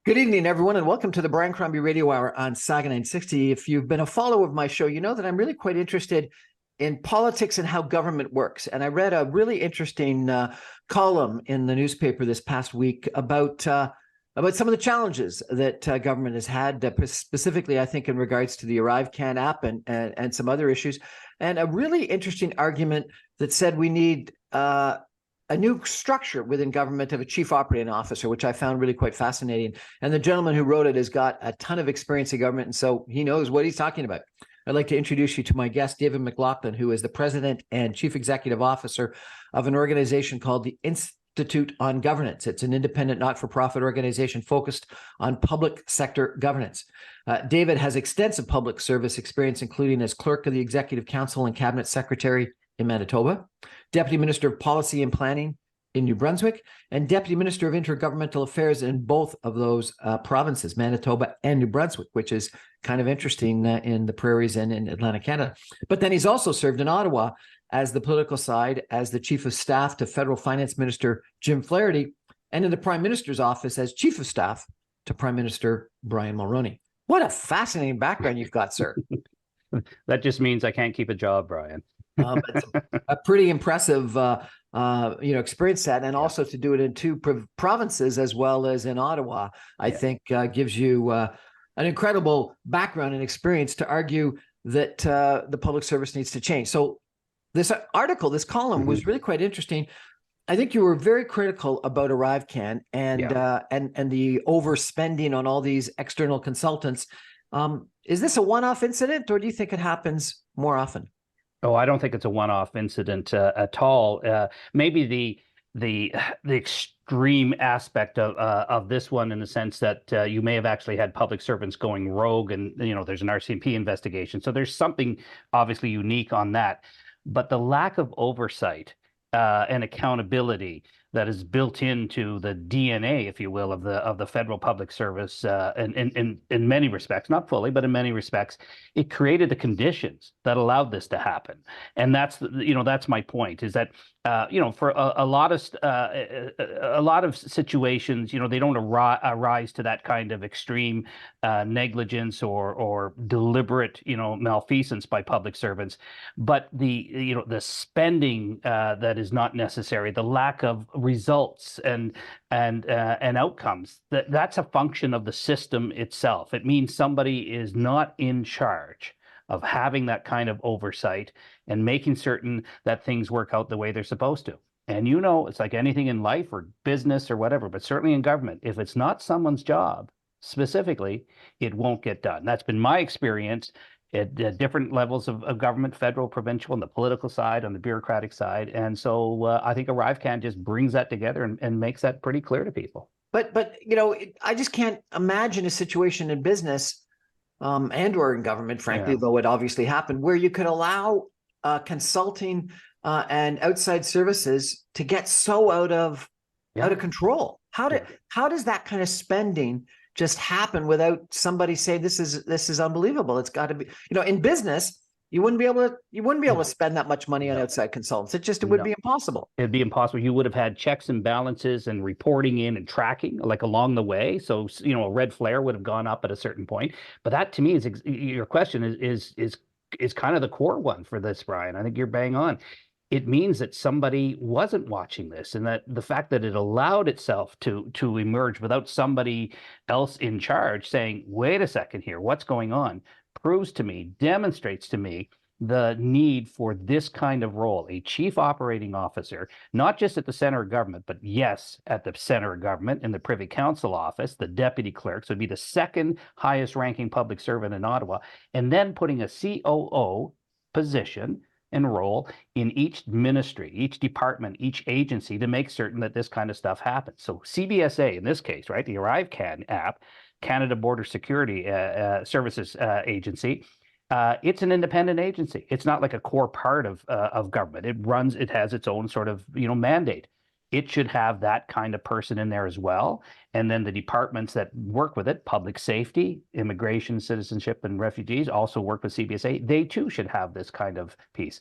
Good evening, everyone, and welcome to the Brian Crombie Radio Hour on Saga 960. If you've been a follower of my show, you know that I'm really quite interested in politics and how government works. And I read a really interesting column in the newspaper this past week about some of the challenges that government has had, specifically, I think, in regards to the ArriveCan app and some other issues. And a really interesting argument that said we need a new structure within government of a chief operating officer, which I found really quite fascinating. And the gentleman who wrote it has got a ton of experience in government, and so he knows what he's talking about. I'd like to introduce you to my guest, David McLaughlin, who is the president and chief executive officer of an organization called the Institute on Governance. It's an independent, not-for-profit organization focused on public sector governance. David has extensive public service experience, including as clerk of the Executive Council and cabinet secretary in Manitoba, Deputy Minister of Policy and Planning in New Brunswick, and Deputy Minister of Intergovernmental Affairs in both of those provinces, Manitoba and New Brunswick, which is kind of interesting in the prairies and in Atlantic Canada. But then he's also served in Ottawa as the political side, as the Chief of Staff to Federal Finance Minister Jim Flaherty, and in the Prime Minister's office as Chief of Staff to Prime Minister Brian Mulroney. What a fascinating background you've got, sir. That just means I can't keep a job, Brian. It's a pretty impressive, experience set, and also to do it in two provinces as well as in Ottawa, I think gives you an incredible background and experience to argue that the public service needs to change. So this article, this column was really quite interesting. I think you were very critical about ArriveCan and the overspending on all these external consultants. Is this a one-off incident, or do you think it happens more often? Oh, I don't think it's a one-off incident at all. Maybe the extreme aspect of this one, in the sense that you may have actually had public servants going rogue, and there's an RCMP investigation. So there's something obviously unique on that, but the lack of oversight and accountability that is built into the DNA, if you will, of the federal public service, in many respects, not fully, but in many respects, it created the conditions that allowed this to happen. And that's my point, is that for a lot of situations, they don't arise to that kind of extreme negligence or deliberate malfeasance by public servants, but the spending that is not necessary, the lack of results and outcomes, that's a function of the system itself. It means somebody is not in charge of having that kind of oversight and making certain that things work out the way they're supposed to. And it's like anything in life or business or whatever, but certainly in government, if it's not someone's job specifically, it won't get done. That's been my experience at different levels of government, federal, provincial, on the political side, on the bureaucratic side. And so I think ArriveCan just brings that together and makes that pretty clear to people. But I just can't imagine a situation in business and or in government, frankly, though it obviously happened, where you could allow consulting and outside services to get so out of control. How does that kind of spending just happen without somebody saying this is unbelievable? It's got to be, in business, you wouldn't be able to spend that much money on outside consultants. It would be impossible. It'd be impossible. You would have had checks and balances and reporting in and tracking like along the way. So a red flare would have gone up at a certain point. But that, to me, is your question is kind of the core one for this, Brian. I think you're bang on. It means that somebody wasn't watching this, and that the fact that it allowed itself to emerge without somebody else in charge saying, wait a second here, what's going on, demonstrates to me the need for this kind of role, a chief operating officer, not just at the center of government, but yes, at the center of government in the Privy Council office, the deputy clerk, so it'd be the second highest ranking public servant in Ottawa, and then putting a COO position and role in each ministry, each department, each agency to make certain that this kind of stuff happens. So CBSA, in this case, right, the ArriveCan app, Canada Border Security Services Agency, it's an independent agency. It's not like a core part of government. It has its own sort of mandate. It should have that kind of person in there as well. And then the departments that work with it, public safety, immigration, citizenship, and refugees, also work with CBSA. They too should have this kind of piece,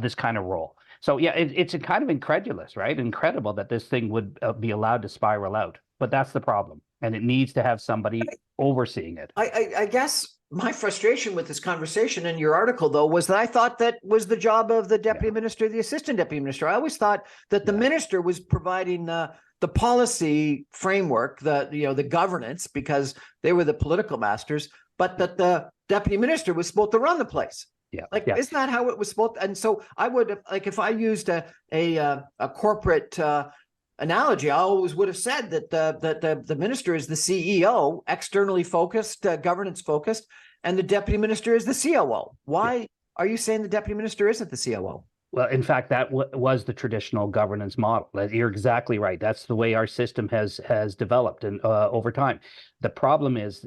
this kind of role. So yeah, it's a kind of incredulous, right? Incredible that this thing would be allowed to spiral out. but that's the problem. And it needs to have somebody overseeing it. I guess my frustration with this conversation in your article, though, was that I thought that was the job of the deputy minister, the assistant deputy minister. I always thought that the minister was providing the policy framework, the governance, because they were the political masters, but that the deputy minister was supposed to run the place. Isn't that how it was supposed to? And so I would, like, if I used a corporate analogy, I always would have said that the minister is the CEO, externally focused, governance focused, and the deputy minister is the COO. Why are you saying the deputy minister isn't the COO? Well, in fact, that was the traditional governance model. You're exactly right. That's the way our system has developed and over time. The problem is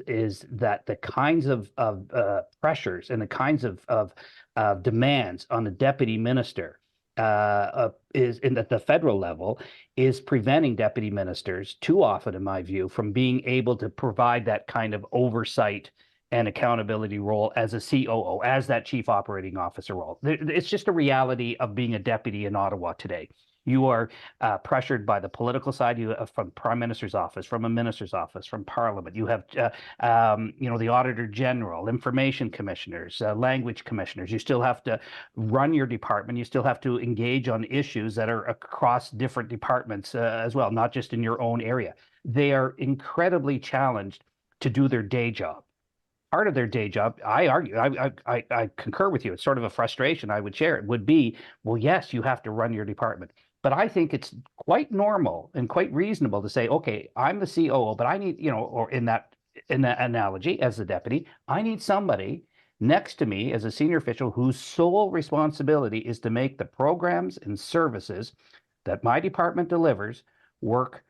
that the kinds of pressures and the kinds of demands on the deputy minister is at the federal level is preventing deputy ministers too often, in my view, from being able to provide that kind of oversight and accountability role as a COO, as that chief operating officer role. It's just a reality of being a deputy in Ottawa today. You are pressured by the political side, from Prime Minister's office, from a minister's office, from Parliament. You have, the Auditor General, information commissioners, language commissioners. You still have to run your department. You still have to engage on issues that are across different departments as well, not just in your own area. They are incredibly challenged to do their day job. Part of their day job, I argue, I concur with you. It's sort of a frustration I would share. It would be, well, yes, you have to run your department. But I think it's quite normal and quite reasonable to say, okay, I'm the COO, but I need, or in that analogy as the deputy, I need somebody next to me as a senior official whose sole responsibility is to make the programs and services that my department delivers work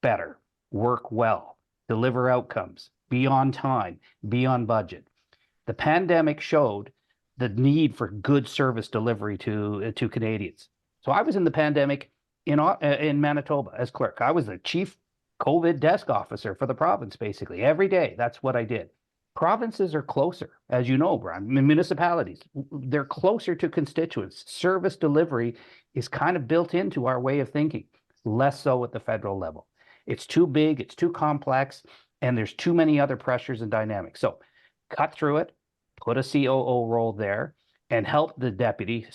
better, work well, deliver outcomes, be on time, be on budget. The pandemic showed the need for good service delivery to Canadians. So I was in the pandemic in Manitoba as clerk. I was the chief COVID desk officer for the province, basically. Every day, that's what I did. Provinces are closer, as you know, Brian. Municipalities, they're closer to constituents. Service delivery is kind of built into our way of thinking, less so at the federal level. It's too big, it's too complex, and there's too many other pressures and dynamics. So cut through it, put a COO role there, and help the deputy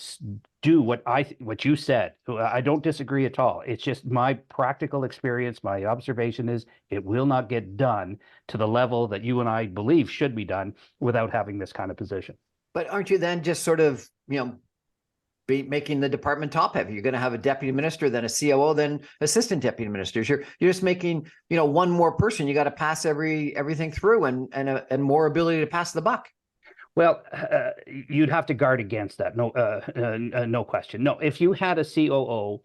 do what you said. I don't disagree at all. It's just my practical experience, my observation is it will not get done to the level that you and I believe should be done without having this kind of position. But aren't you then just sort of, be making the department top heavy? You're going to have a deputy minister, then a COO, then assistant deputy ministers. You're just making, one more person. You got to pass everything through and more ability to pass the buck. Well, you'd have to guard against that. No question. No, if you had a COO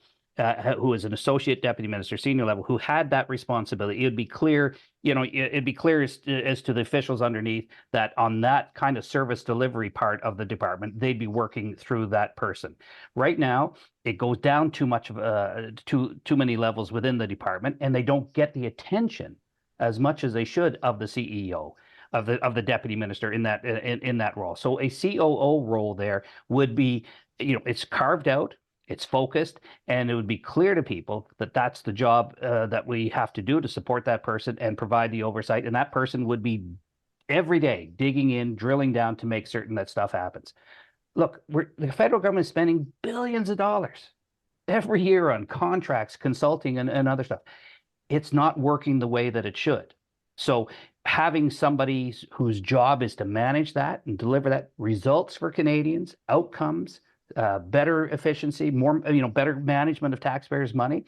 who is an associate deputy minister, senior level, who had that responsibility, it would be clear, it'd be clear as to the officials underneath that on that kind of service delivery part of the department, they'd be working through that person. Right now, it goes down too much of too many levels within the department, and they don't get the attention as much as they should of the CEO. Of the deputy minister in that role. So a COO role there would be, it's carved out, it's focused, and it would be clear to people that that's the job that we have to do to support that person and provide the oversight. And that person would be every day digging in, drilling down to make certain that stuff happens. Look, the federal government is spending billions of dollars every year on contracts, consulting, and other stuff. It's not working the way that it should. So having somebody whose job is to manage that and deliver that results for Canadians, outcomes, better efficiency, more, better management of taxpayers' money.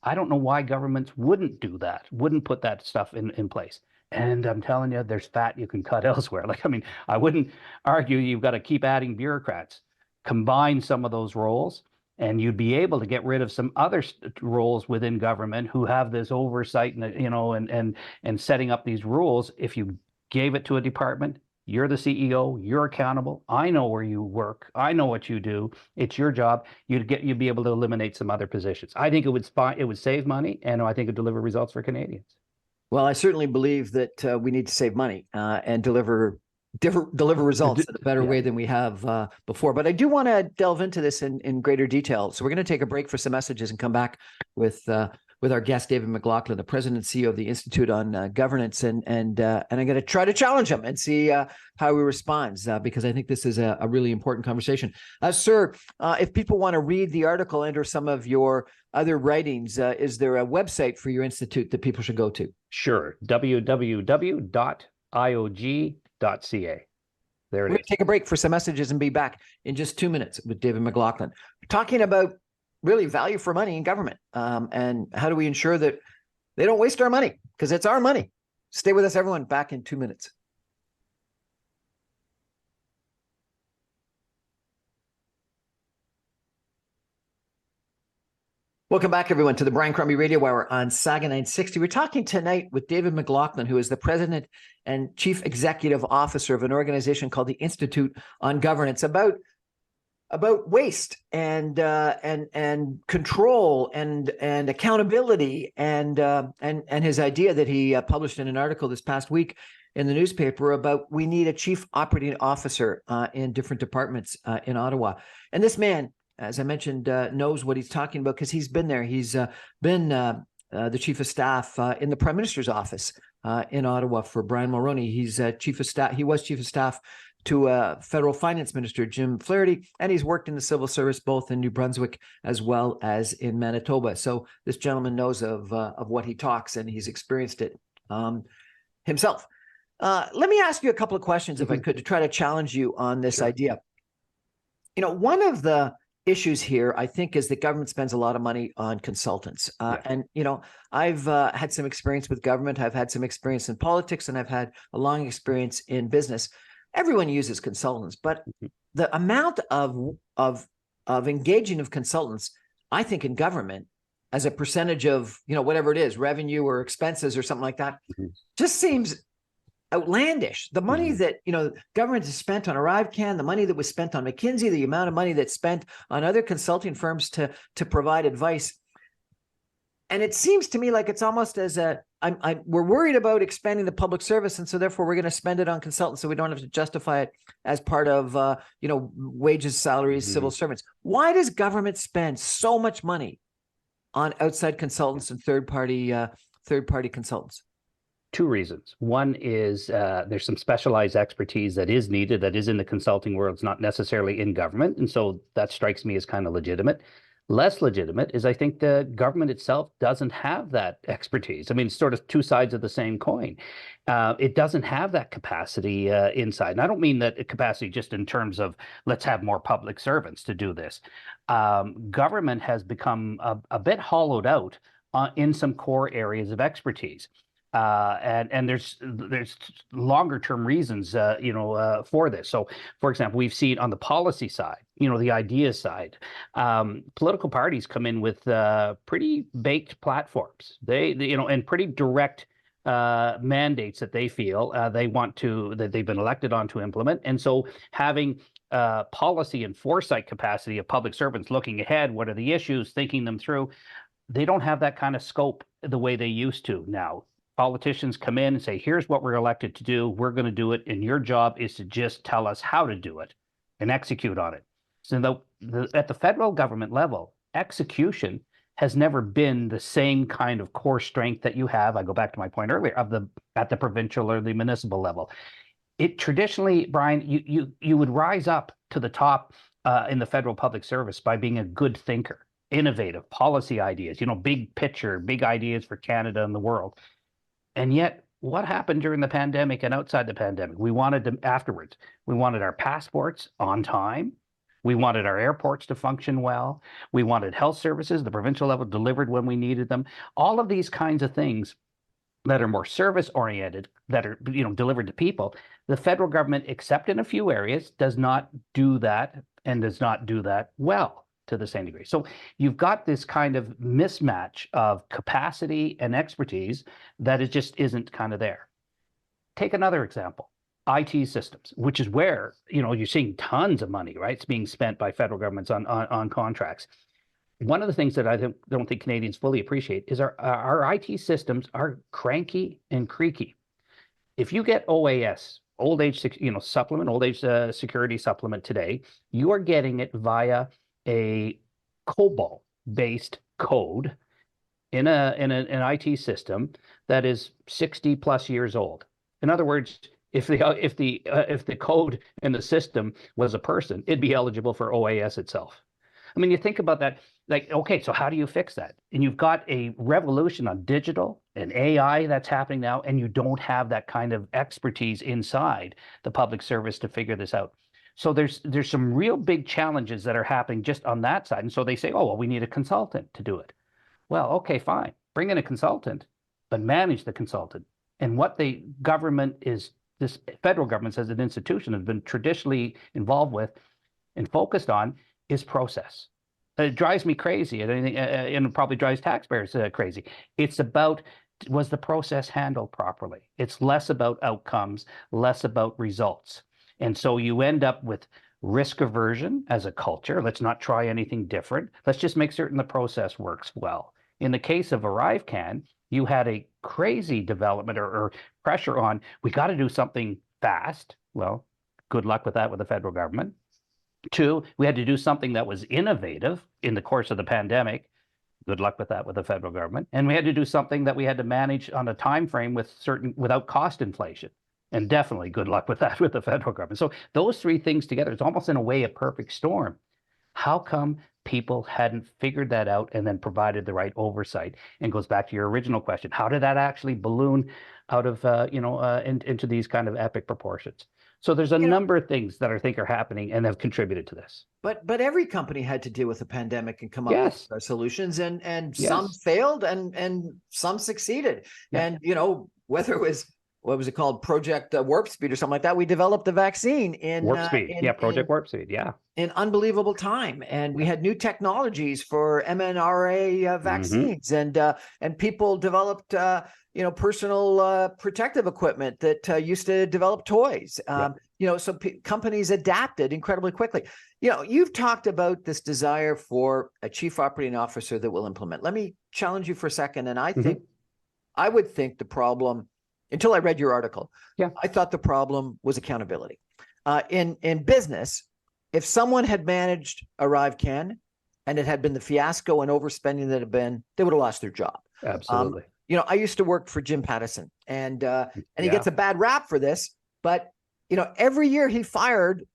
I don't know why governments wouldn't do that, wouldn't put that stuff in place. And I'm telling you, there's fat you can cut elsewhere. I wouldn't argue you've got to keep adding bureaucrats, combine some of those roles, and you'd be able to get rid of some other roles within government who have this oversight and setting up these rules. If you gave it to a department, you're the CEO, you're accountable. I know where you work. I know what you do. It's your job. You'd be able to eliminate some other positions. I think it would save money, and I think it would deliver results for Canadians. Well, I certainly believe that we need to save money and deliver results in a better way than we have before. But I do want to delve into this in greater detail. So we're going to take a break for some messages and come back with with our guest, David McLaughlin, the president and CEO of the Institute on Governance. And I'm going to try to challenge him and see how he responds, because I think this is a really important conversation. Sir, if people want to read the article and or some of your other writings, is there a website for your institute that people should go to? Sure. www.iog.ca. There it is. We're going to take a break for some messages and be back in just 2 minutes with David McLaughlin. We're talking about really value for money in government, and how do we ensure that they don't waste our money, because it's our money. Stay with us, everyone. Back in 2 minutes. Welcome back, everyone, to the Brian Crombie Radio Hour on Saga 960. We're talking tonight with David McLaughlin, who is the president and chief executive officer of an organization called the Institute on Governance, about waste and control and accountability and his idea that he published in an article this past week in the newspaper about we need a chief operating officer in different departments in Ottawa. And this man, as I mentioned, knows what he's talking about because he's been there. He's been the chief of staff in the Prime Minister's office in Ottawa for Brian Mulroney. He's chief of staff. He was chief of staff to federal finance minister Jim Flaherty, and he's worked in the civil service both in New Brunswick as well as in Manitoba. So this gentleman knows of what he talks, and he's experienced it himself. Let me ask you a couple of questions, if I could, to try to challenge you on this idea. You know, one of the issues here, I think, is that government spends a lot of money on consultants. And, you know, I've had some experience with government. I've had some experience in politics, and I've had a long experience in business. Everyone uses consultants, but the amount of engaging of consultants, I think, in government as a percentage of, you know, whatever it is, revenue or expenses or something like that, just seems outlandish. The money that, you know, government has spent on ArriveCan, the money that was spent on McKinsey, the amount of money that's spent on other consulting firms to provide advice. And it seems to me like it's almost as we're worried about expanding the public service, and so therefore we're going to spend it on consultants, so we don't have to justify it as part of you know, wages, salaries, civil servants. Why does government spend so much money on outside consultants and third party consultants? Two reasons. One is there's some specialized expertise that is needed, that is in the consulting world. It's not necessarily in government. And so that strikes me as kind of legitimate. Less legitimate is I think the government itself doesn't have that expertise. I mean, it's sort of two sides of the same coin. It doesn't have that capacity inside. And I don't mean that capacity just in terms of let's have more public servants to do this. Government has become a bit hollowed out in some core areas of expertise. And there's longer term reasons, you know, for this. So, for example, we've seen on the policy side, you know, the idea side, political parties come in with pretty baked platforms. They you know, and pretty direct mandates that they feel that they've been elected on to implement. And so having policy and foresight capacity of public servants looking ahead, what are the issues, thinking them through, they don't have that kind of scope the way they used to now. Politicians come in and say, here's what we're elected to do. We're going to do it. And your job is to just tell us how to do it and execute on it. So at the federal government level, execution has never been the same kind of core strength that you have. I go back to my point earlier at the provincial or the municipal level. It traditionally, Brian, you would rise up to the top in the federal public service by being a good thinker, innovative policy ideas, you know, big picture, big ideas for Canada and the world. And yet, what happened during the pandemic and outside the pandemic? We wanted them afterwards. We wanted our passports on time. We wanted our airports to function well. We wanted health services, the provincial level, delivered when we needed them. All of these kinds of things that are more service oriented, that are, you know, delivered to people. The federal government, except in a few areas, does not do that, and does not do that well to the same degree. So you've got this kind of mismatch of capacity and expertise that it just isn't kind of there. Take another example, IT systems, which is where, you know, you're seeing tons of money, right? It's being spent by federal governments on contracts. One of the things that I don't think Canadians fully appreciate is our IT systems are cranky and creaky. If you get OAS, old age, you know, supplement, old age security supplement today, you are getting it via a COBOL-based code an IT system that is 60 plus years old. In other words, if the code in the system was a person, it'd be eligible for OAS itself. I mean, you think about that, like, okay, so how do you fix that? And you've got a revolution on digital and AI that's happening now, and you don't have that kind of expertise inside the public service to figure this out. So there's some real big challenges that are happening just on that side. And so they say, oh, well, we need a consultant to do it. Well, okay, fine. Bring in a consultant, but manage the consultant. And what the government is, this federal government as an institution has been traditionally involved with and focused on is process. It drives me crazy, and it probably drives taxpayers crazy. It's about, was the process handled properly? It's less about outcomes, less about results. And so you end up with risk aversion as a culture. Let's not try anything different. Let's just make certain the process works well. In the case of ArriveCan, you had a crazy development or pressure on, we got to do something fast. Well, good luck with that with the federal government. Two, we had to do something that was innovative in the course of the pandemic. Good luck with that with the federal government. And we had to do something that we had to manage on a time frame without cost inflation. And definitely good luck with that with the federal government. So those three things together, it's almost in a way a perfect storm. How come people hadn't figured that out and then provided the right oversight? And goes back to your original question. How did that actually balloon out of, into these kind of epic proportions? So there's a number of things that I think are happening and have contributed to this. But every company had to deal with the pandemic and come up with solutions, and some failed and some succeeded. Yeah. And whether it was, what was it called, Project Warp Speed or something like that, we developed a vaccine in Warp Speed. Project Warp Speed. Yeah, in unbelievable time, and we had new technologies for mRNA vaccines, and people developed personal protective equipment that used to develop toys. So companies adapted incredibly quickly. You've talked about this desire for a chief operating officer that will implement. Let me challenge you for a second, and I would think the problem, until I read your article, I thought the problem was accountability. In business, if someone had managed ArriveCan and it had been the fiasco and overspending that had been, they would have lost their job. Absolutely. I used to work for Jim Pattison, and he gets a bad rap for this, but every year he fired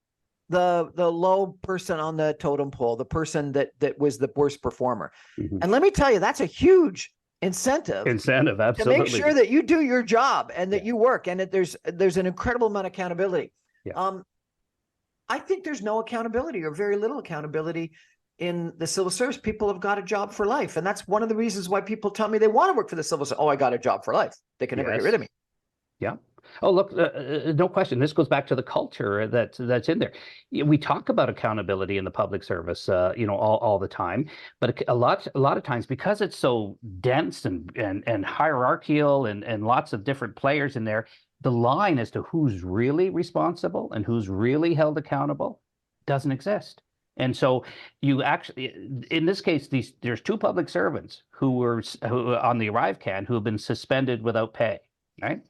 the low person on the totem pole, the person that was the worst performer. And let me tell you, that's a huge incentive, absolutely, to make sure that you do your job and that you work, and that there's an incredible amount of accountability. I think there's no accountability or very little accountability in the civil service. People have got a job for life, and that's one of the reasons why people tell me they want to work for the civil service. Oh, I got a job for life. They can never get rid of me. Yeah. Oh, look, no question. This goes back to the culture that's in there. We talk about accountability in the public service, all the time, but a lot of times, because it's so dense and hierarchical and lots of different players in there, the line as to who's really responsible and who's really held accountable doesn't exist. And so you actually, in this case, there's two public servants who on the ArriveCan who have been suspended without pay, right?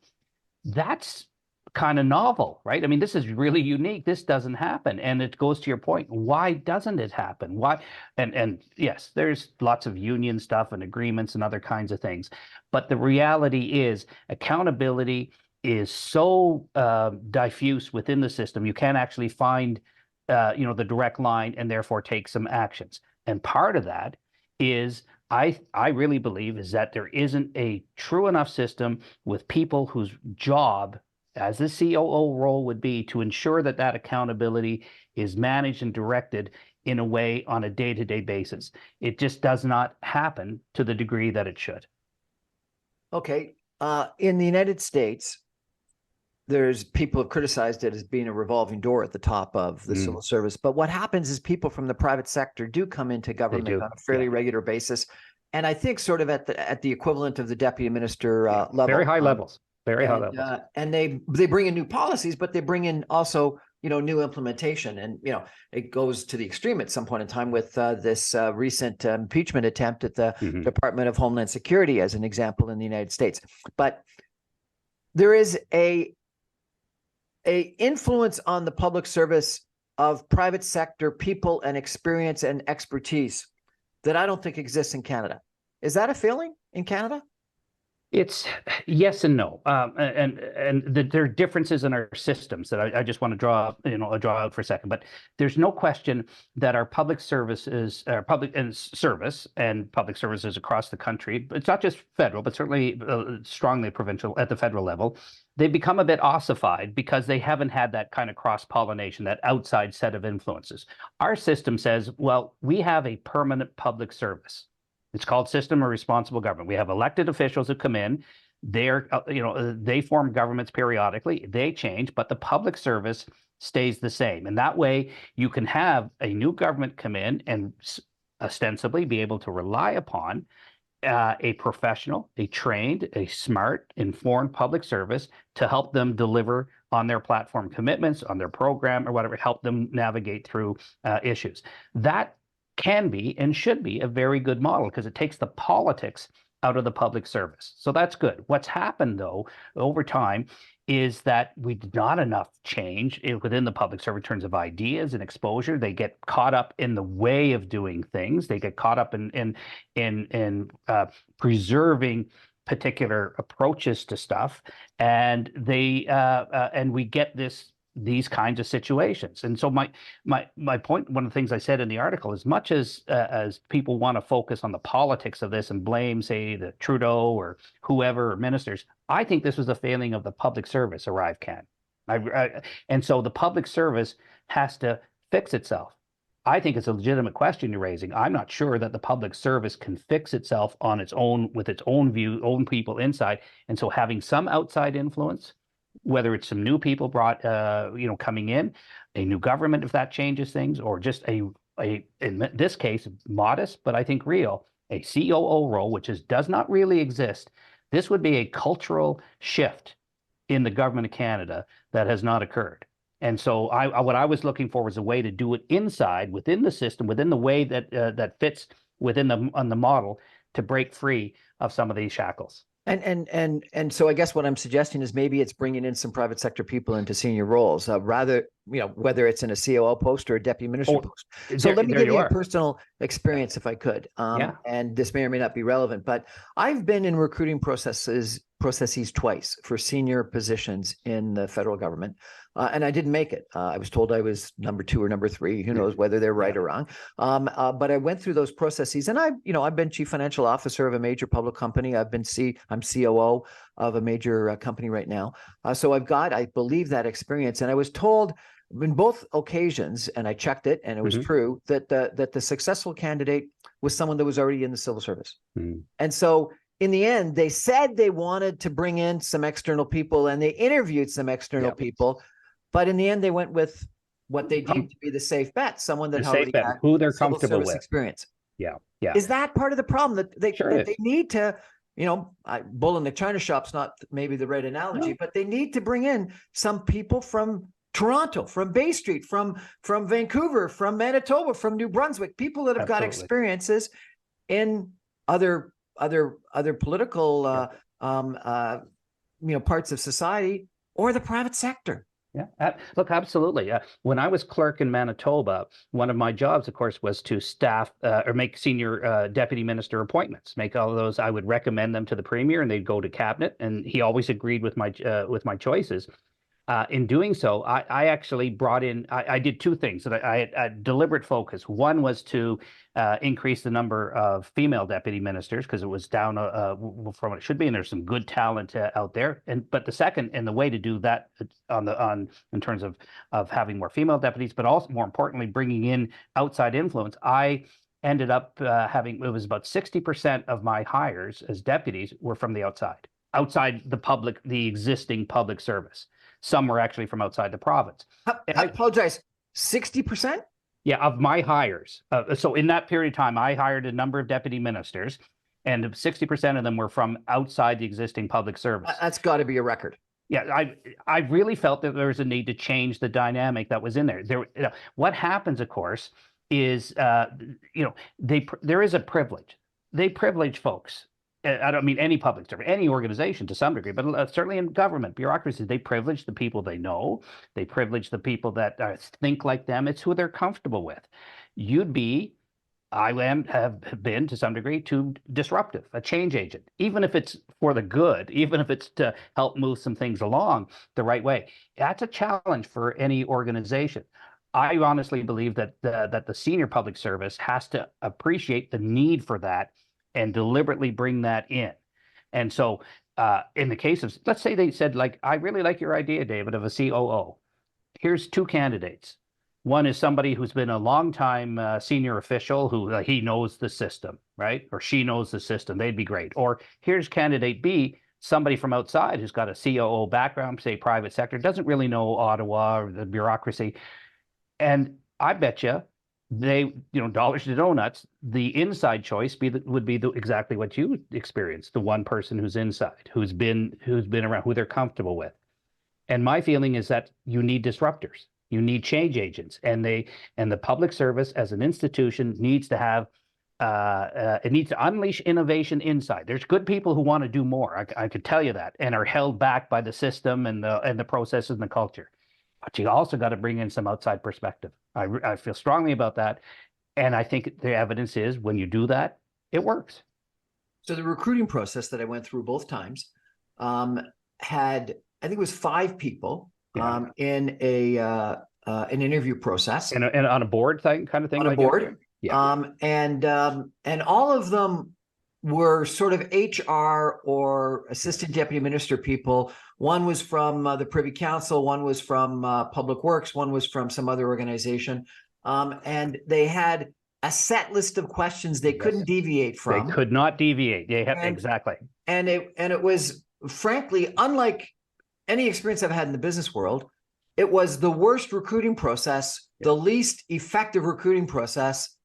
That's kind of novel, right? I mean, this is really unique. This doesn't happen. And it goes to your point. Why doesn't it happen? Why? And yes, there's lots of union stuff and agreements and other kinds of things. But the reality is accountability is so diffuse within the system. You can't actually find, the direct line and therefore take some actions. And part of that is, I really believe, is that there isn't a true enough system with people whose job as the COO role would be to ensure that that accountability is managed and directed in a way on a day-to-day basis. It just does not happen to the degree that it should. Okay. In the United States, there's people have criticized it as being a revolving door at the top of the civil service. But what happens is people from the private sector do come into government on a fairly regular basis. And I think sort of at the equivalent of the deputy minister level. Very high levels. Very high levels. And they bring in new policies, but they bring in also, new implementation. And, it goes to the extreme at some point in time with this recent impeachment attempt at the Department of Homeland Security, as an example, in the United States. But there is a influence on the public service of private sector people and experience and expertise that I don't think exists in Canada. Is that a failing in Canada? It's yes and no, there are differences in our systems that I just want to draw out for a second. But there's no question that our public services, service and public services across the country, it's not just federal, but certainly strongly provincial at the federal level, they've become a bit ossified because they haven't had that kind of cross-pollination, that outside set of influences. Our system says, well, we have a permanent public service. It's called system of responsible government. We have elected officials that come in. They form governments periodically. They change, but the public service stays the same. And that way, you can have a new government come in and ostensibly be able to rely upon a professional, a trained, a smart, informed public service to help them deliver on their platform commitments, on their program, or whatever, help them navigate through issues. That can be and should be a very good model because it takes the politics out of the public service. So that's good. What's happened, though, over time is that we did not enough change within the public service in terms of ideas and exposure. They get caught up in the way of doing things. They get caught up in preserving particular approaches to stuff, and we get these kinds of situations. And so my point, one of the things I said in the article, as much as people want to focus on the politics of this and blame, say, the Trudeau or whoever or ministers, I think this was a failing of the public service, Arrive Can. And so the public service has to fix itself. I think it's a legitimate question you're raising. I'm not sure that the public service can fix itself on its own, with its own view, own people inside. And so having some outside influence, whether it's some new people brought, coming in, a new government, if that changes things, or just in this case, modest, but I think real, a COO role, which does not really exist. This would be a cultural shift in the government of Canada that has not occurred. And so what I was looking for was a way to do it inside, within the system, within the way that fits within the model, to break free of some of these shackles. And so I guess what I'm suggesting is maybe it's bringing in some private sector people into senior roles, rather, whether it's in a COO post or a deputy minister post. So let me give you a personal experience, if I could. And this may or may not be relevant, but I've been in recruiting processes twice for senior positions in the federal government. And I didn't make it. I was told I was number 2 or number 3. Who knows whether they're right or wrong. But I went through those processes, and I've been chief financial officer of a major public company. I'm COO of a major company right now. So I've got, I believe, that experience. And I was told in both occasions, and I checked it, and it was true, that the successful candidate was someone that was already in the civil service. And so in the end, they said they wanted to bring in some external people, and they interviewed some external people. But in the end, they went with what they deemed to be the safe bet, someone that already had who they're comfortable with experience. Yeah. Is that part of the problem, that they need to, bull in the China shop's not maybe the right analogy, but they need to bring in some people from Toronto, from Bay Street, from Vancouver, from Manitoba, from New Brunswick, people that have got experiences in other political parts of society or the private sector. Yeah, look, absolutely. When I was clerk in Manitoba, one of my jobs, of course, was to staff or make senior deputy minister appointments. Make all of those. I would recommend them to the premier, and they'd go to cabinet, and he always agreed with my choices. In doing so, I actually brought in, I did 2 things that I had deliberate focus. One was to increase the number of female deputy ministers, because it was down from what it should be, and there's some good talent out there. But the second, and the way to do that in terms of having more female deputies, but also more importantly, bringing in outside influence, I ended up having, it was about 60% of my hires as deputies were from the outside the existing public service. Some were actually from outside the province. I apologize, 60%? Yeah, of my hires. So in that period of time, I hired a number of deputy ministers, and 60% of them were from outside the existing public service. That's got to be a record. Yeah, I really felt that there was a need to change the dynamic that was in there. What happens, of course, is there is a privilege. They privilege folks. I don't mean any public service, any organization to some degree, but certainly in government, bureaucracy, they privilege the people they know. They privilege the people that think like them. It's who they're comfortable with. You'd be have been to some degree too disruptive, a change agent, even if it's for the good, even if it's to help move some things along the right way. That's a challenge for any organization. I honestly believe that the senior public service has to appreciate the need for that and deliberately bring that in. And so in the case of, let's say they said, like, I really like your idea, David, of a COO. Here's two candidates. One is somebody who's been a long time senior official who he knows the system, right? Or she knows the system. They'd be great. Or here's candidate B, somebody from outside who's got a COO background, say private sector, doesn't really know Ottawa or the bureaucracy. And I bet you dollars to donuts, the inside choice would be exactly what you experienced, the one person who's inside, who's been around, who they're comfortable with. And my feeling is that you need disruptors. You need change agents, and the public service as an institution needs to have it needs to unleash innovation inside. There's good people who want to do more. I could tell you that, and are held back by the system and the processes and the culture. But you also got to bring in some outside perspective. I feel strongly about that, and I think the evidence is when you do that, it works. So the recruiting process that I went through both times had, I think it was 5 people. Yeah. In an interview process, and on a board kind of thing, on a board, yeah. And all of them were sort of HR or assistant deputy minister people. One was from the Privy Council, one was from Public Works, one was from some other organization, and they had a set list of questions they couldn't deviate from. They could not deviate. Exactly. And it was frankly unlike any experience I've had in the business world. It was the worst recruiting process, the least effective recruiting process,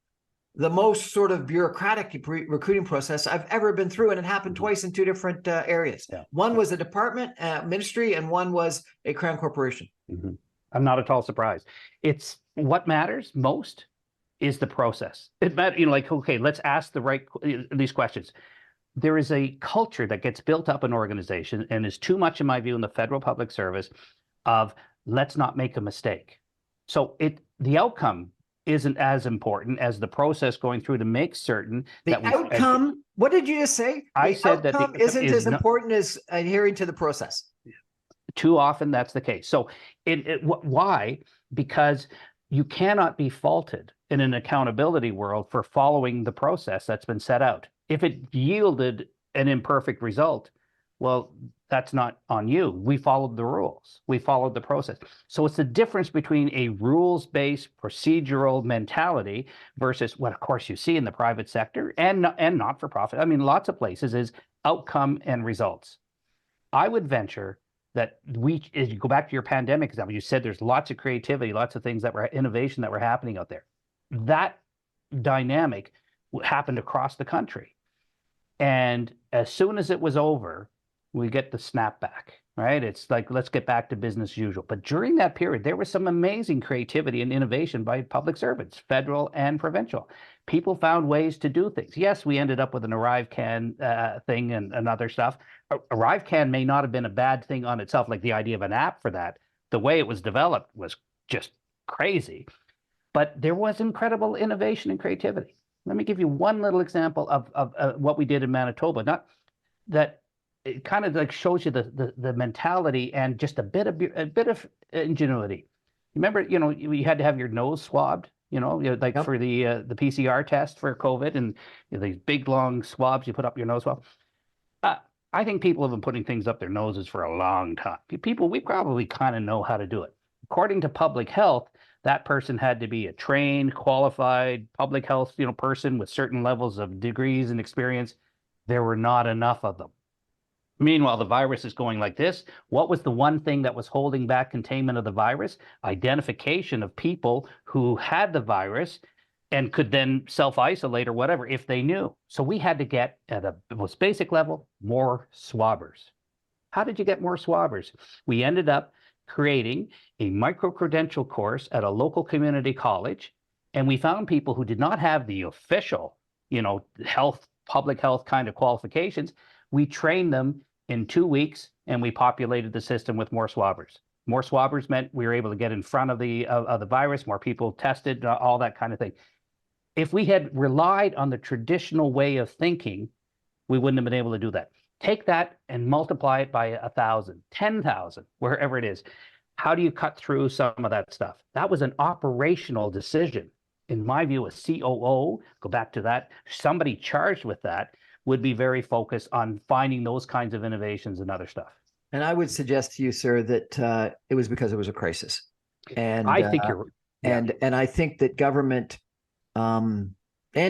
the most sort of bureaucratic recruiting process I've ever been through. And it happened twice in 2 different areas. Yeah. One was a department, ministry, and one was a crown corporation. Mm-hmm. I'm not at all surprised. It's what matters most is the process. It matters, like, okay, let's ask these questions. There is a culture that gets built up in organization and is too much, in my view, in the federal public service of let's not make a mistake. So the outcome isn't as important as the process going through to make certain that the outcome. What did you just say? I said that the outcome isn't as important as adhering to the process. Too often that's the case. So why? Because you cannot be faulted in an accountability world for following the process that's been set out. If it yielded an imperfect result, well, that's not on you. We followed the rules. We followed the process. So it's the difference between a rules-based procedural mentality versus what, of course, you see in the private sector and not-for-profit. I mean, lots of places is outcome and results. I would venture that as you go back to your pandemic example, you said there's lots of creativity, lots of things innovation that were happening out there. That dynamic happened across the country. And as soon as it was over, we get the snapback, right? It's like, let's get back to business as usual. But during that period, there was some amazing creativity and innovation by public servants, federal and provincial. People found ways to do things. Yes, we ended up with an ArriveCan thing and other stuff. ArriveCan may not have been a bad thing on itself, like the idea of an app for that. The way it was developed was just crazy. But there was incredible innovation and creativity. Let me give you one little example of what we did in Manitoba. Not that it kind of like shows you the mentality and just a bit of ingenuity. Remember, you had to have your nose swabbed, like for the PCR test for COVID, and these big long swabs you put up your nose swab. I think people have been putting things up their noses for a long time. We probably kind of know how to do it. According to public health, that person had to be a trained, qualified public health, person with certain levels of degrees and experience. There were not enough of them. Meanwhile, the virus is going like this. What was the one thing that was holding back containment of the virus? Identification of people who had the virus and could then self-isolate or whatever if they knew. So we had to get, at a most basic level, more swabbers. How did you get more swabbers? We ended up creating a micro-credential course at a local community college, and we found people who did not have the official, public health kind of qualifications. We trained them in 2 weeks, and we populated the system with more swabbers. More swabbers meant we were able to get in front of the virus, more people tested, all that kind of thing. If we had relied on the traditional way of thinking, we wouldn't have been able to do that. Take that and multiply it by 1,000, 10,000, wherever it is. How do you cut through some of that stuff? That was an operational decision. In my view, a COO, go back to that, somebody charged with that would be very focused on finding those kinds of innovations and other stuff. And I would suggest to you, sir, that it was because it was a crisis. And I think you're, yeah. and I think that government, and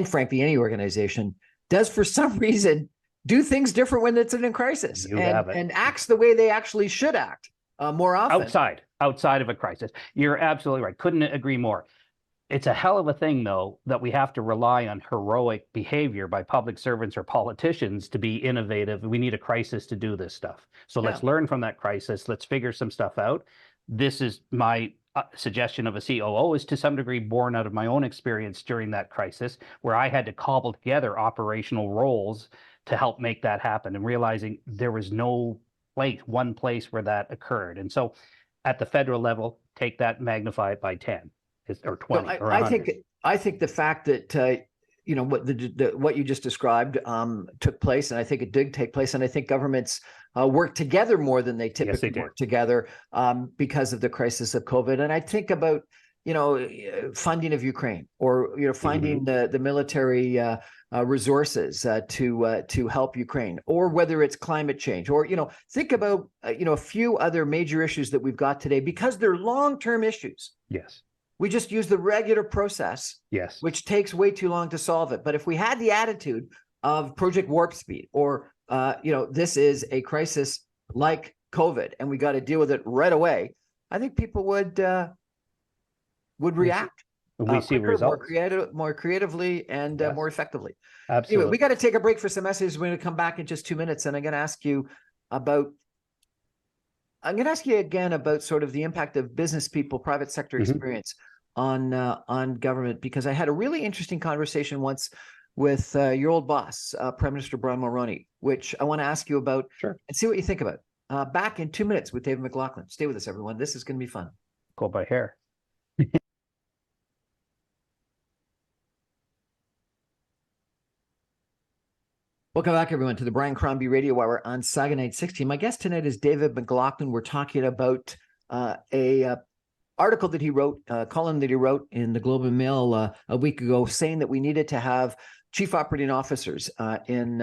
frankly, any organization does for some reason do things different when it's in a crisis, and acts the way they actually should act more often. Outside of a crisis. You're absolutely right. Couldn't agree more. It's a hell of a thing, though, that we have to rely on heroic behavior by public servants or politicians to be innovative. We need a crisis to do this stuff. So let's learn from that crisis. Let's figure some stuff out. This is my suggestion of a COO, is to some degree born out of my own experience during that crisis, where I had to cobble together operational roles to help make that happen, and realizing there was no one place where that occurred. And so at the federal level, take that, magnify it by 10 or 20 or 100. I think the fact that what you just described took place, and I think it did take place, and I think governments work together more than they typically work together because of the crisis of COVID. And I think about funding of Ukraine, or finding the military resources to help Ukraine, or whether it's climate change, or think about a few other major issues that we've got today, because they're long-term issues. Yes. We just use the regular process, which takes way too long to solve it. But if we had the attitude of Project Warp Speed, or this is a crisis like COVID, and we got to deal with it right away, I think people would react. We see quicker, results more creatively, and more effectively. Absolutely. Anyway, we got to take a break for some messages. We're going to come back in just 2 minutes, and I'm going to ask you again about sort of the impact of business people, private sector experience on government, because I had a really interesting conversation once with your old boss, Prime Minister Brian Mulroney, which I want to ask you about and see what you think about. Back in 2 minutes with David McLaughlin. Stay with us, everyone. This is going to be fun. Go by hair. Welcome back, everyone, to the Brian Crombie Radio Hour on Saga 960. My guest tonight is David McLaughlin. We're talking about a article that he wrote, column that he wrote in the Globe and Mail a week ago, saying that we needed to have chief operating officers in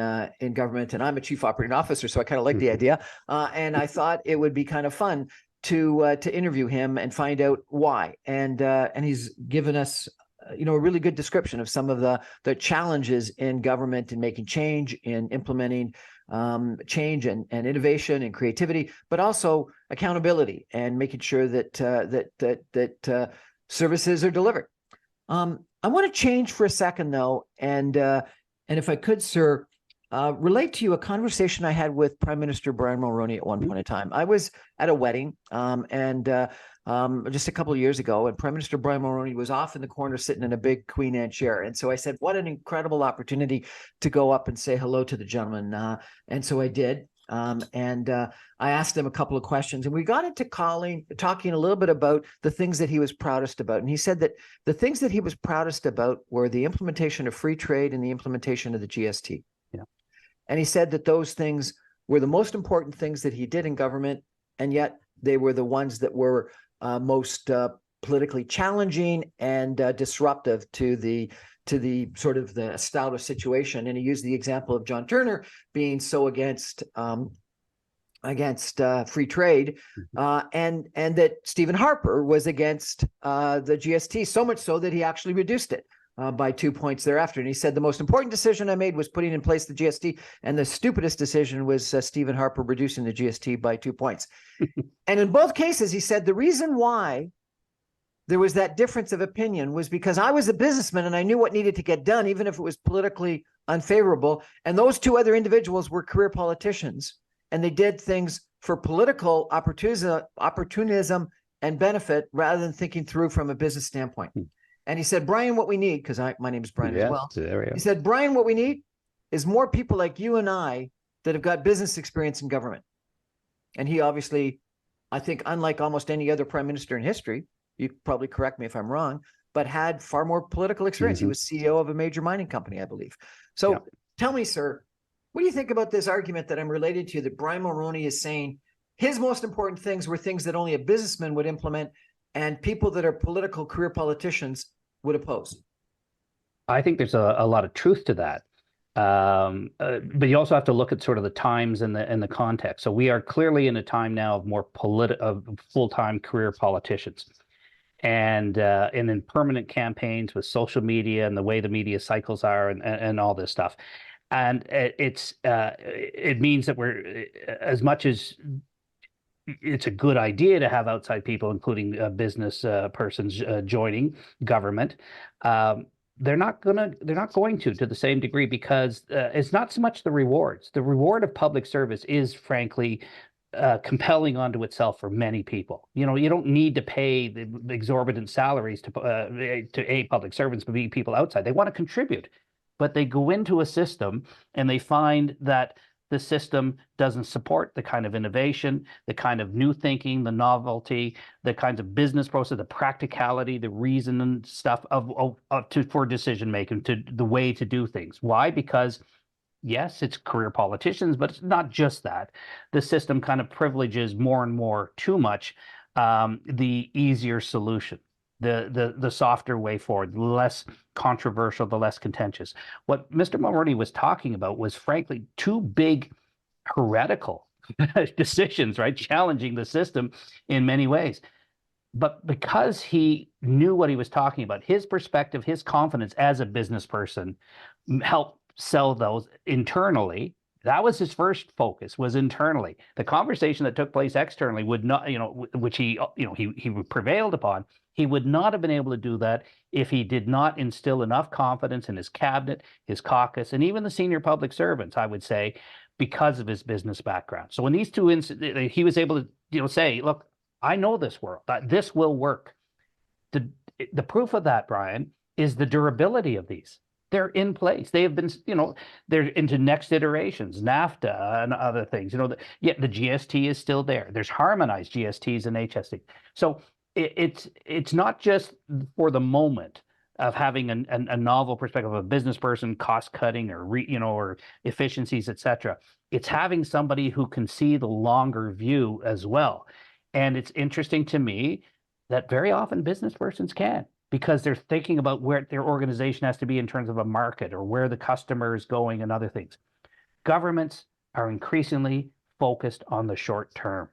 government. And I'm a chief operating officer, so I kind of like the idea. And I thought it would be kind of fun to interview him and find out why. And he's given us a really good description of some of the challenges in government in making change, in implementing change and innovation and creativity, but also accountability and making sure that services are delivered. I want to change for a second, though, and if I could, sir, relate to you a conversation I had with Prime Minister Brian Mulroney at one point in time. I was at a wedding, just a couple of years ago, and Prime Minister Brian Mulroney was off in the corner sitting in a big Queen Anne chair. And so I said, what an incredible opportunity to go up and say hello to the gentleman. And so I did. I asked him a couple of questions, and we got into talking a little bit about the things that he was proudest about. And he said that the things that he was proudest about were the implementation of free trade and the implementation of the GST. Yeah. And he said that those things were the most important things that he did in government, and yet they were the ones that were most politically challenging and disruptive to the sort of the established situation. And he used the example of John Turner being so against free trade, and that Stephen Harper was against the GST, so much so that he actually reduced it by 2 points thereafter. And he said, the most important decision I made was putting in place the GST, and the stupidest decision was Stephen Harper reducing the GST by 2 points. And in both cases, he said the reason why there was that difference of opinion was because I was a businessman and I knew what needed to get done, even if it was politically unfavorable. And those two other individuals were career politicians, and they did things for political opportunism and benefit rather than thinking through from a business standpoint. And he said, Brian, what we need, because my name is Brian as well. He said, Brian, what we need is more people like you and I that have got business experience in government. And he obviously, I think, unlike almost any other prime minister in history, you probably correct me if I'm wrong, but had far more political experience. He was CEO of a major mining company, I believe. So tell me, sir, what do you think about this argument that I'm related to, that Brian Mulroney is saying his most important things were things that only a businessman would implement and people that are political career politicians would oppose? I think there's a lot of truth to that. But you also have to look at sort of the times and the context. So we are clearly in a time now of more full-time career politicians, and in permanent campaigns with social media and the way the media cycles are, and all this stuff. And it means that we're, as much as it's a good idea to have outside people, including business persons, joining government. They're not going to the same degree, because it's not so much the rewards. The reward of public service is, frankly, compelling unto itself for many people. You know, you don't need to pay the exorbitant salaries to public servants, but be people outside. They want to contribute, but they go into a system and they find that the system doesn't support the kind of innovation, the kind of new thinking, the novelty, the kinds of business process, the practicality, the reason and stuff for decision making, to the way to do things. Why? Because yes, it's career politicians, but it's not just that. The system kind of privileges more and more, too much, the easier solution, the softer way forward, the less controversial, the less contentious. What Mr. Mulroney was talking about was, frankly, two big heretical decisions, right? Challenging the system in many ways. But because he knew what he was talking about, his perspective, his confidence as a business person helped sell those internally. That was his first focus, was internally. The conversation that took place externally would not, which he prevailed upon. He would not have been able to do that if he did not instill enough confidence in his cabinet, his caucus, and even the senior public servants, I would say, because of his business background. So in these two instances, he was able to, say, look, I know this world, that this will work. The proof of that, Brian, is the durability of these. They're in place. They have been, they're into next iterations, NAFTA and other things. The GST is still there. There's harmonized GSTs and HST. So it's not just for the moment of having a novel perspective of a business person, cost cutting or efficiencies, etc. It's having somebody who can see the longer view as well. And it's interesting to me that very often business persons can, because they're thinking about where their organization has to be in terms of a market or where the customer is going and other things. Governments are increasingly focused on the short term.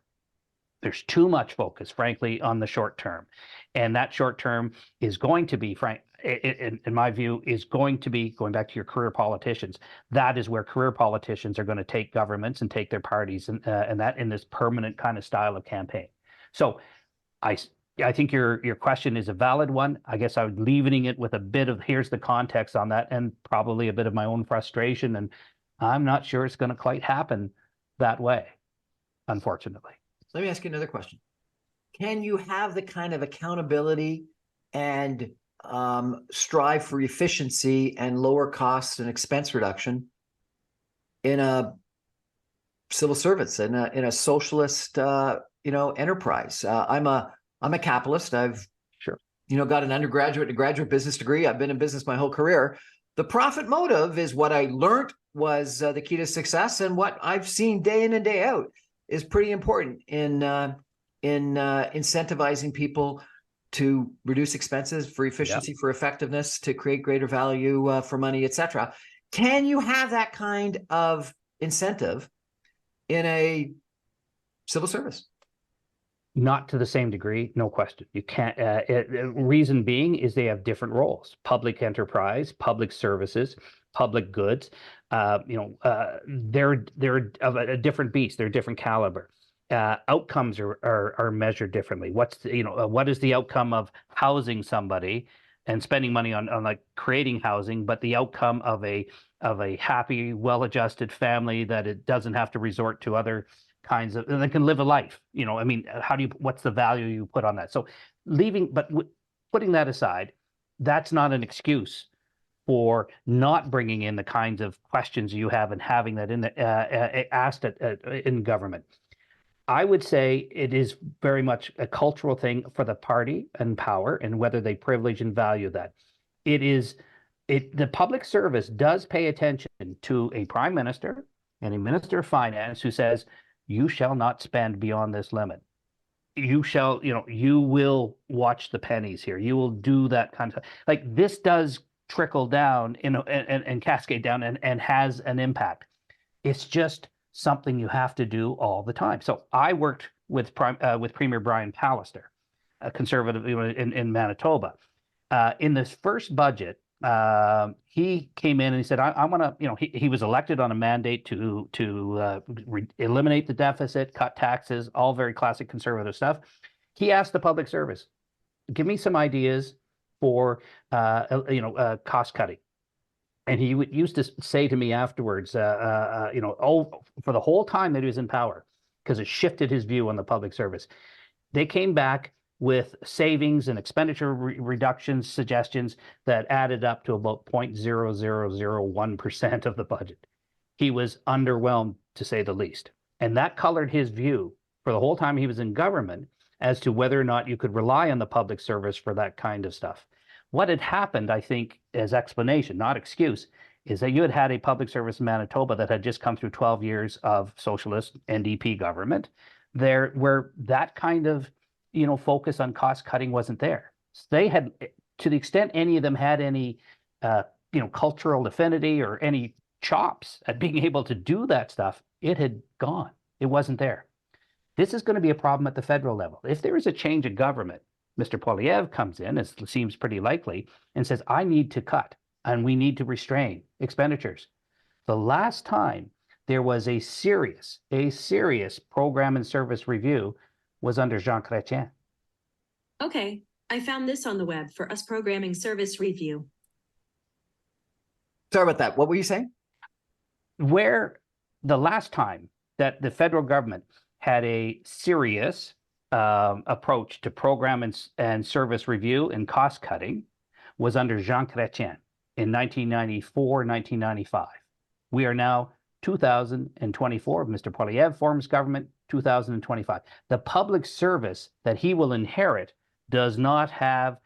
There's too much focus, frankly, on the short term. And that short term is going to be, in my view, is going to be, going back to your career politicians, that is where career politicians are going to take governments and take their parties, and that in this permanent kind of style of campaign. So I think your question is a valid one. I guess I would leaving it with a bit of, here's the context on that, and probably a bit of my own frustration. And I'm not sure it's going to quite happen that way, unfortunately. Let me ask you another question. Can you have the kind of accountability and strive for efficiency and lower costs and expense reduction in a civil service, in a socialist enterprise? I'm a capitalist. I've got an undergraduate and a graduate business degree. I've been in business my whole career. The profit motive is what I learned was the key to success, and what I've seen day in and day out is pretty important in incentivizing people to reduce expenses, for efficiency, for effectiveness, to create greater value for money, etc. Can you have that kind of incentive in a civil service? Not to the same degree, no question. You can't. Reason being is they have different roles: public enterprise, public services, public goods. They're of a different beast. They're a different caliber. Outcomes are measured differently. What is the outcome of housing somebody and spending money on like creating housing, but the outcome of a happy, well-adjusted family that it doesn't have to resort to other kinds of, and they can live a life. What's the value you put on that? So putting that aside, that's not an excuse for not bringing in the kinds of questions you have and having that in asked in government. I would say it is very much a cultural thing for the party and power, and whether they privilege and value that. The public service does pay attention to a prime minister and a minister of finance who says, you shall not spend beyond this limit. You will watch the pennies here. You will do that kind of, like, this does trickle down, and cascade down, and has an impact. It's just something you have to do all the time. So I worked with Premier Brian Pallister, a conservative in Manitoba. In this first budget, he came in and he said, I want to, he was elected on a mandate to eliminate the deficit, cut taxes, all very classic conservative stuff. He asked the public service, give me some ideas for, cost cutting. And he used to say to me afterwards, for the whole time that he was in power, because it shifted his view on the public service, they came back with savings and expenditure reductions suggestions that added up to about 0.0001% of the budget. He was underwhelmed, to say the least. And that colored his view for the whole time he was in government as to whether or not you could rely on the public service for that kind of stuff. What had happened, I think, as explanation, not excuse, is that you had a public service in Manitoba that had just come through 12 years of socialist NDP government, there where that kind of focus on cost cutting wasn't there. So they had, to the extent any of them had any cultural affinity or any chops at being able to do that stuff, it had gone. It wasn't there. This is going to be a problem at the federal level. If there is a change in government, Mr. Poilievre comes in, as seems pretty likely, and says, I need to cut and we need to restrain expenditures. The last time there was a serious program and service review was under Jean Chrétien. Okay, I found this on the web for us programming service review. Sorry about that. What were you saying? Where the last time that the federal government had a serious approach to program and service review and cost cutting was under Jean Chrétien in 1994, 1995. We are now 2024. Mr. Poilievre forms government 2025. The public service that he will inherit does not have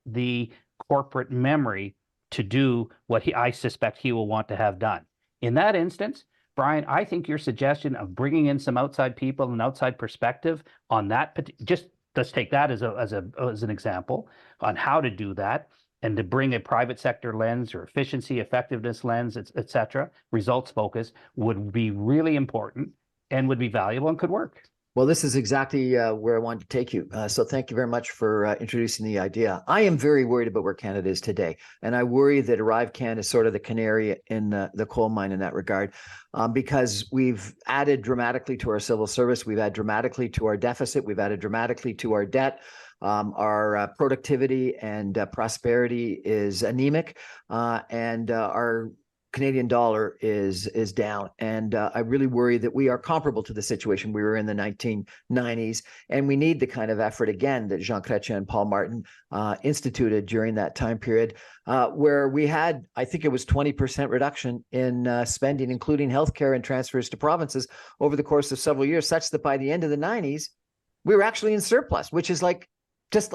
the corporate memory to do what I suspect he will want to have done. In that instance, Brian, I think your suggestion of bringing in some outside people and outside perspective on that, just let's take that as an example on how to do that, and to bring a private sector lens or efficiency, effectiveness lens, et cetera, results focus, would be really important and would be valuable and could work. Well, this is exactly where I wanted to take you. So thank you very much for introducing the idea. I am very worried about where Canada is today. And I worry that ArriveCan is sort of the canary in the coal mine in that regard, because we've added dramatically to our civil service. We've added dramatically to our deficit. We've added dramatically to our debt. Our productivity and prosperity is anemic, and our Canadian dollar is down. And I really worry that we are comparable to the situation we were in the 1990s. And we need the kind of effort, again, that Jean Chrétien and Paul Martin instituted during that time period, where we had, I think it was 20% reduction in spending, including healthcare and transfers to provinces over the course of several years, such that by the end of the 90s, we were actually in surplus, which is just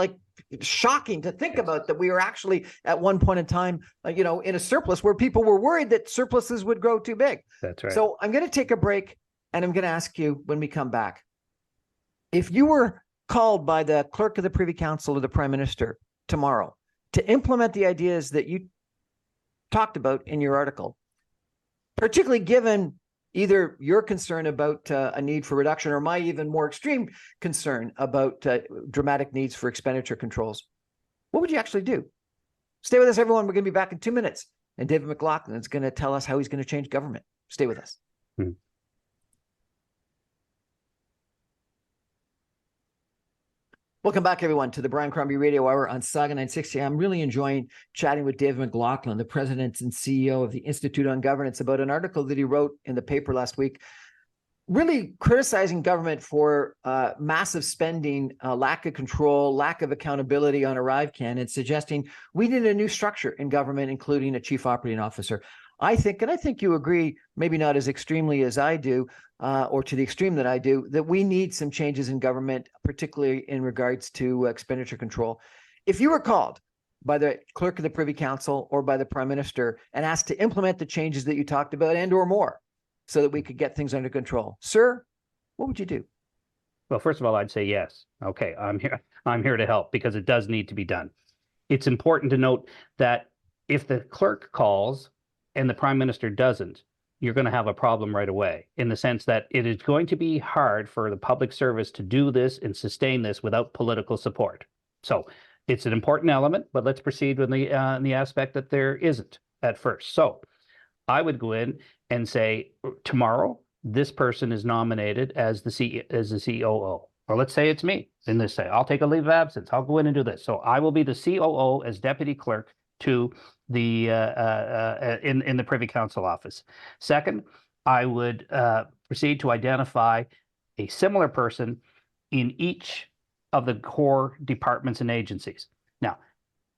shocking to think about, that we were actually at one point in time, in a surplus where people were worried that surpluses would grow too big. That's right. So I'm going to take a break, and I'm going to ask you when we come back, if you were called by the clerk of the Privy Council or the Prime Minister tomorrow to implement the ideas that you talked about in your article, particularly given either your concern about a need for reduction or my even more extreme concern about dramatic needs for expenditure controls, what would you actually do? Stay with us, everyone. We're going to be back in 2 minutes. And David McLaughlin is going to tell us how he's going to change government. Stay with us. Welcome back, everyone, to the Brian Crombie Radio Hour on Saga 960. I'm really enjoying chatting with David McLaughlin, the president and CEO of the Institute on Governance, about an article that he wrote in the paper last week, really criticizing government for massive spending, lack of control, lack of accountability on ArriveCan, and suggesting we need a new structure in government, including a chief operating officer. I think, and I think you agree, maybe not as extremely as I do, or to the extreme that I do, that we need some changes in government, particularly in regards to expenditure control. If you were called by the clerk of the Privy Council or by the Prime Minister and asked to implement the changes that you talked about and or more so that we could get things under control, sir, what would you do? Well, first of all, I'd say yes. Okay, I'm here. I'm here to help because it does need to be done. It's important to note that if the clerk calls and the prime minister doesn't, you're going to have a problem right away, in the sense that it is going to be hard for the public service to do this and sustain this without political support. So it's an important element, but let's proceed with the aspect that there isn't at first. So I would go in and say, tomorrow, this person is nominated as the COO. Or let's say it's me. In this say, I'll take a leave of absence. I'll go in and do this. So I will be the COO as deputy clerk to the in the Privy Council office. Second, I would proceed to identify a similar person in each of the core departments and agencies. Now,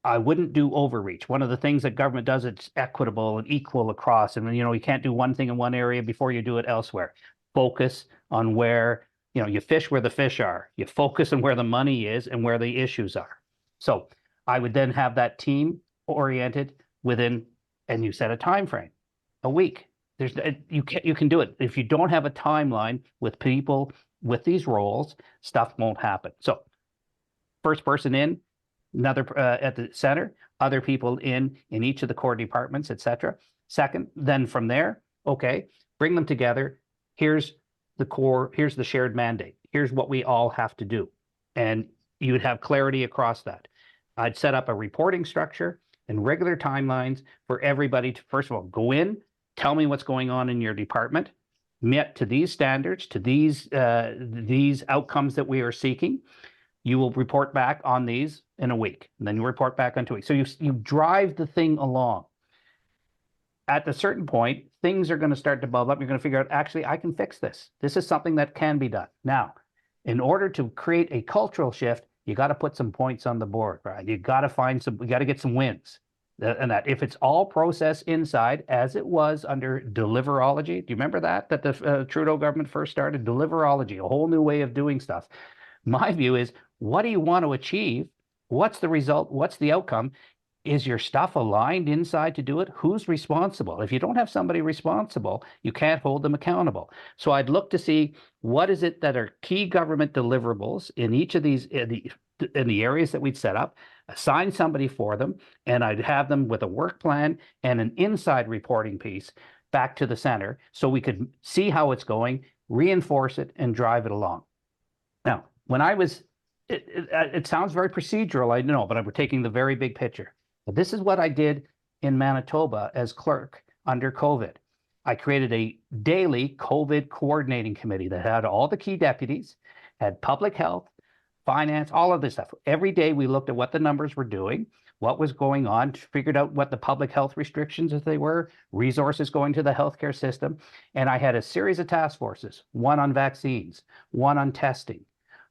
I wouldn't do overreach. One of the things that government does, it's equitable and equal across. And, you can't do one thing in one area before you do it elsewhere. Focus on where, you fish where the fish are. You focus on where the money is and where the issues are. So I would then have that team oriented within, and you set a time frame, a week. You can do it. If you don't have a timeline with people with these roles, stuff won't happen. So first person in, another at the center, other people in each of the core departments, etc. Second, then from there, okay, bring them together. Here's the core, here's the shared mandate. Here's what we all have to do. And you would have clarity across that. I'd set up a reporting structure and regular timelines for everybody to, first of all, go in, tell me what's going on in your department, met to these standards, to these outcomes that we are seeking. You will report back on these in a week, and then you report back on 2 weeks. So you drive the thing along. At a certain point, things are going to start to bubble up. You're going to figure out, actually, I can fix this. This is something that can be done. Now, in order to create a cultural shift, you got to put some points on the board, right? You got to get some wins. And that if it's all process inside, as it was under deliverology, do you remember that the Trudeau government first started? Deliverology, a whole new way of doing stuff. My view is, what do you want to achieve? What's the result? What's the outcome? Is your stuff aligned inside to do it? Who's responsible? If you don't have somebody responsible, you can't hold them accountable. So I'd look to see what is it that are key government deliverables in each of these, in the areas that we'd set up, assign somebody for them, and I'd have them with a work plan and an inside reporting piece back to the center so we could see how it's going, reinforce it, and drive it along. Now, when I was, it sounds very procedural, I know, but we're taking the very big picture. But this is what I did in Manitoba as clerk under COVID. I created a daily COVID coordinating committee that had all the key deputies, had public health, finance, all of this stuff. Every day we looked at what the numbers were doing, what was going on, figured out what the public health restrictions, if they were, resources going to the healthcare system. And I had a series of task forces, one on vaccines, one on testing,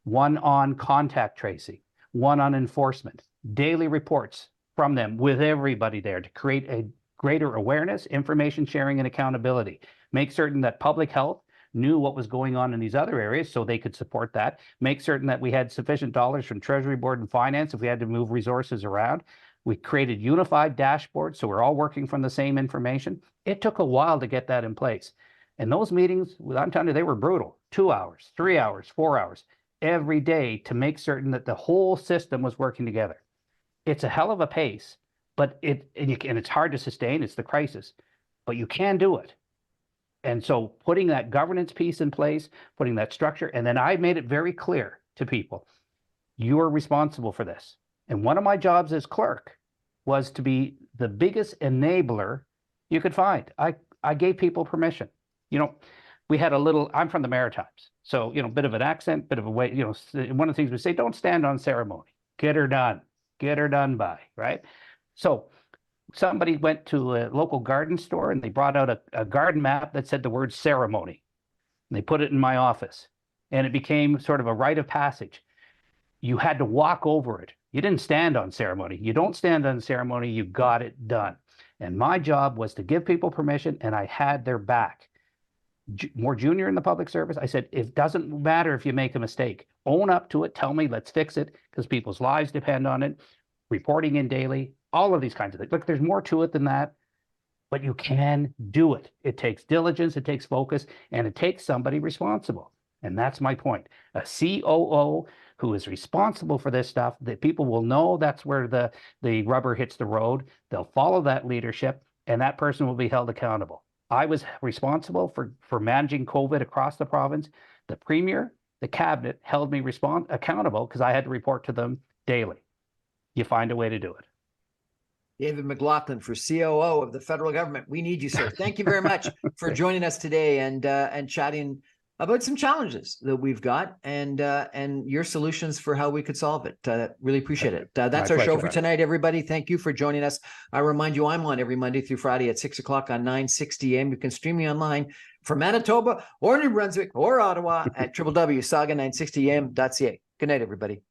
one on contact tracing, one on enforcement, daily reports from them with everybody there to create a greater awareness, information sharing, and accountability. Make certain that public health knew what was going on in these other areas so they could support that. Make certain that we had sufficient dollars from Treasury Board and Finance if we had to move resources around. We created unified dashboards so we're all working from the same information. It took a while to get that in place. And those meetings, I'm telling you, they were brutal. 2 hours, 3 hours, 4 hours every day to make certain that the whole system was working together. It's a hell of a pace, but it's hard to sustain. It's the crisis, but you can do it. And so putting that governance piece in place, putting that structure, and then I made it very clear to people, you are responsible for this. And one of my jobs as clerk was to be the biggest enabler you could find. I gave people permission. We had I'm from the Maritimes, so, a bit of an accent, bit of a way, one of the things we say, don't stand on ceremony, get her done by, right? So somebody went to a local garden store and they brought out a garden map that said the word ceremony. And they put it in my office and it became sort of a rite of passage. you had to walk over it. You didn't stand on ceremony. You don't stand on ceremony. You got it done. And my job was to give people permission, and I had their back. More junior in the public service, I said, it doesn't matter if you make a mistake. Own up to it. Tell me, let's fix it, because people's lives depend on it. Reporting in daily, all of these kinds of things. Look, there's more to it than that, but you can do it. It takes diligence, it takes focus, and it takes somebody responsible. And that's my point. A COO who is responsible for this stuff, that people will know that's where the rubber hits the road. They'll follow that leadership, and that person will be held accountable. I was responsible for managing COVID across the province. The Premier, the Cabinet held me accountable because I had to report to them daily. You find a way to do it. David McLaughlin for COO of the federal government. We need you, sir. Thank you very much for joining us today and chatting about some challenges that we've got and your solutions for how we could solve it. Really appreciate it. That's our show for tonight, everybody. Thank you for joining us. I remind you, I'm on every Monday through Friday at 6 o'clock on 960 AM. You can stream me online from Manitoba or New Brunswick or Ottawa at www.saga960am.ca. Good night, everybody.